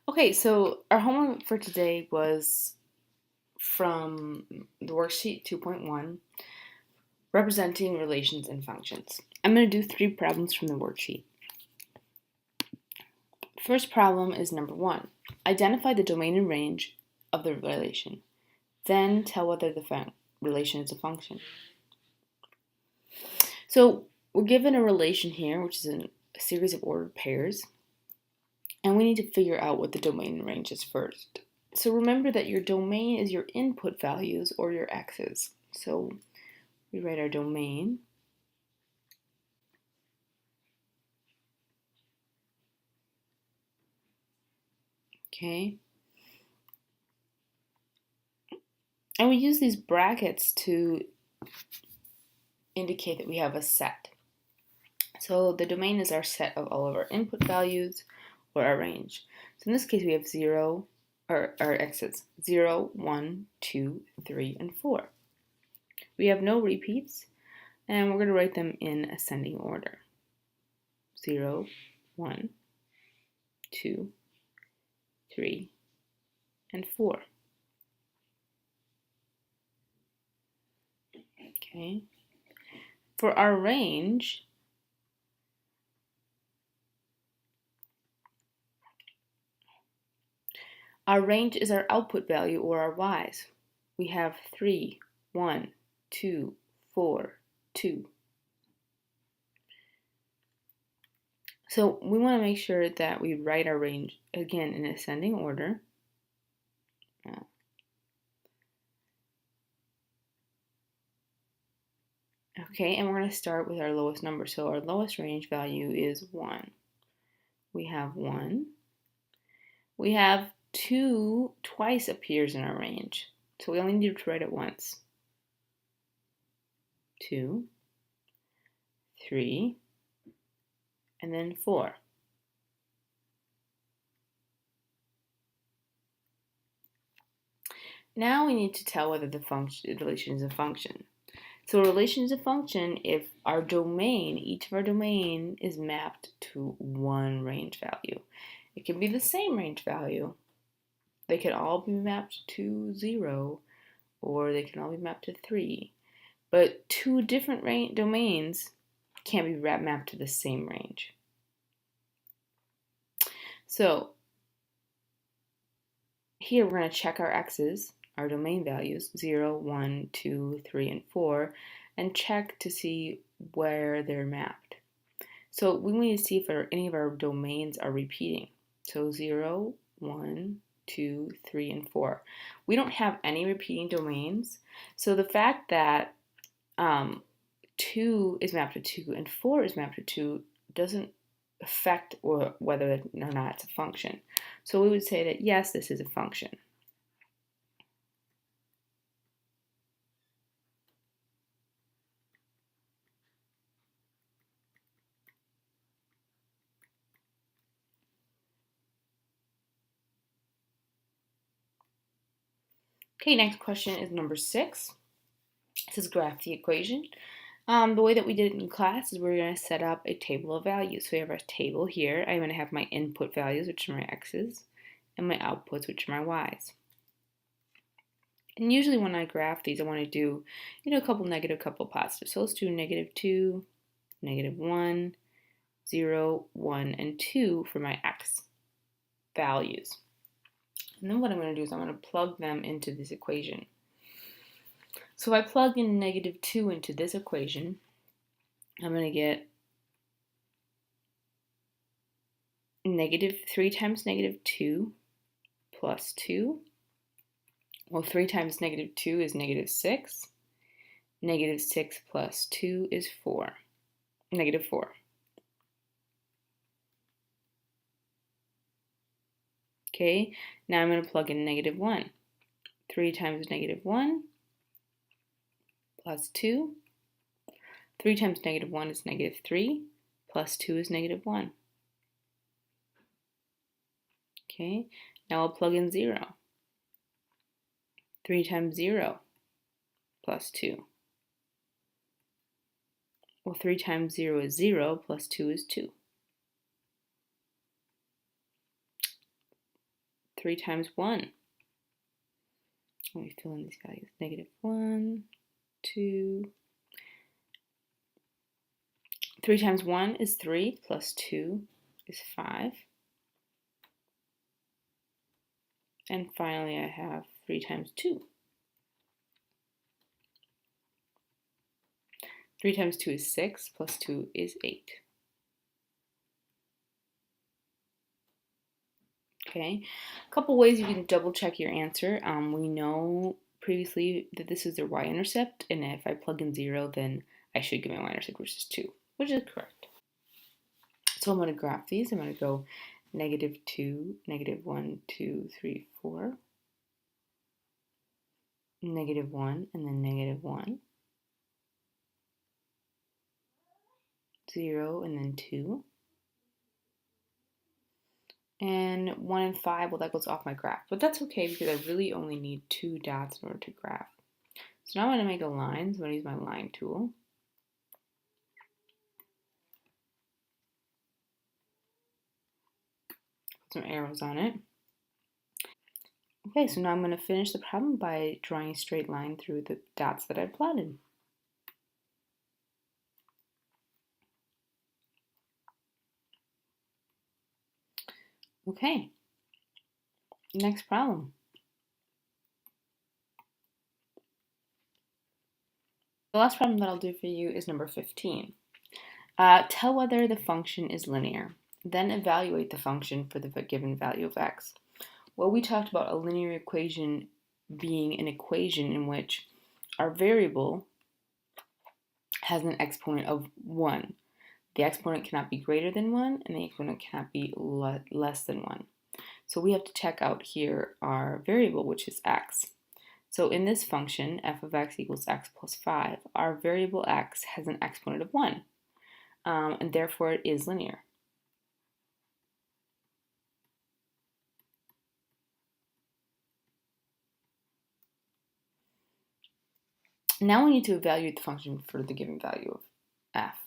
Okay, so our homework for today was from the worksheet 2.1, representing relations and functions. I'm going to do 3 problems from the worksheet. First problem is number 1. Identify the domain and range of the relation. Then tell whether the relation is a function. So we're given a relation here, which is a series of ordered pairs, and we need to figure out what the domain and range is first. So remember that your domain is your input values or your x's. So we write our domain. Okay. And we use these brackets to indicate that we have a set. So the domain is our set of all of our input values or our range. So in this case, we have 0, or our x's, 0, 1, 2, 3, and 4. We have no repeats, and we're going to write them in ascending order. 0, 1, 2, 3, and 4. Okay. For our range, is our output value or our y's. We have 3, 1, 2, 4, 2. So we want to make sure that we write our range again in ascending order. Okay, and we're going to start with our lowest number. So our lowest range value is 1. We have 1. We have 2 twice appears in our range. So we only need to write it once. 2, 3, and then 4. Now we need to tell whether the relation is a function. So a relation is a function if our domain, each of our domain, is mapped to one range value. It can be the same range value. They can all be mapped to 0, or they can all be mapped to 3. But 2 different domains can't be mapped to the same range. So here we're going to check our x's, our domain values, 0, 1, 2, 3, and 4, and check to see where they're mapped. So we need to see if any of our domains are repeating. So 0, 1, 2, 3, and 4. We don't have any repeating domains. So the fact that 2 is mapped to 2 and 4 is mapped to 2 doesn't affect whether or not it's a function. So we would say that yes, this is a function. Okay, next question is number 6. It says graph the equation. The way that we did it in class is we're going to set up a table of values. So we have our table here. I'm going to have my input values, which are my x's, and my outputs, which are my y's. And usually when I graph these, I want to do, a couple negative, couple positive. So let's do -2, -1, 0, 1, and 2 for my x values. And then what I'm going to do is I'm going to plug them into this equation. So if I plug in -2 into this equation, I'm going to get -3 times -2 plus 2. Well, 3 times -2 is -6. -6 plus 2 is 4. -4. Okay, now I'm going to plug in -1. 3 times -1 plus 2. 3 times -1 is -3, plus 2 is -1. Okay, now I'll plug in 0. 3 times 0 plus 2. Well, 3 times 0 is 0, plus 2 is 2. 3 times 1. Let me fill in these values. Negative 1, 2. 3 times 1 is 3, plus 2 is 5. And finally, I have 3 times 2. 3 times 2 is 6, plus 2 is 8. Okay, a couple ways you can double check your answer. We know previously that this is their y-intercept, and if I plug in 0, then I should get my y-intercept, which is 2, which is correct. So I'm going to graph these. I'm going to go negative 2, negative 1, 2, 3, 4, negative 1, and then negative 1, 0, and then 2. And 1 and 5, well, that goes off my graph. But that's okay because I really only need 2 dots in order to graph. So now I'm going to make a line. So I'm going to use my line tool. Put some arrows on it. Okay, so now I'm going to finish the problem by drawing a straight line through the dots that I plotted. Okay, next problem. The last problem that I'll do for you is number 15. Tell whether the function is linear. Then evaluate the function for the given value of x. Well, we talked about a linear equation being an equation in which our variable has an exponent of 1. The exponent cannot be greater than 1, and the exponent cannot be less than 1. So we have to check out here our variable, which is x. So in this function, f of x equals x plus 5, our variable x has an exponent of 1, and therefore it is linear. Now we need to evaluate the function for the given value of f,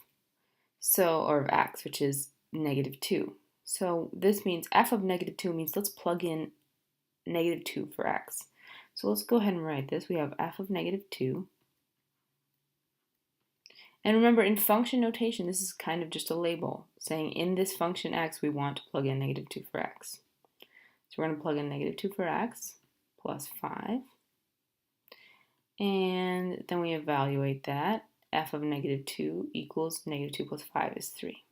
or of x, which is negative 2. So this means f of negative 2 means let's plug in negative 2 for x. So let's go ahead and write this. We have f of negative 2. And remember, in function notation, this is kind of just a label saying in this function x, we want to plug in negative 2 for x. So we're going to plug in negative 2 for x plus 5. And then we evaluate that. F of negative 2 equals negative 2 plus 5 is 3.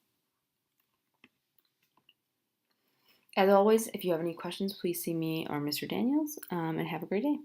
As always, if you have any questions, please see me or Mr. Daniels, and have a great day.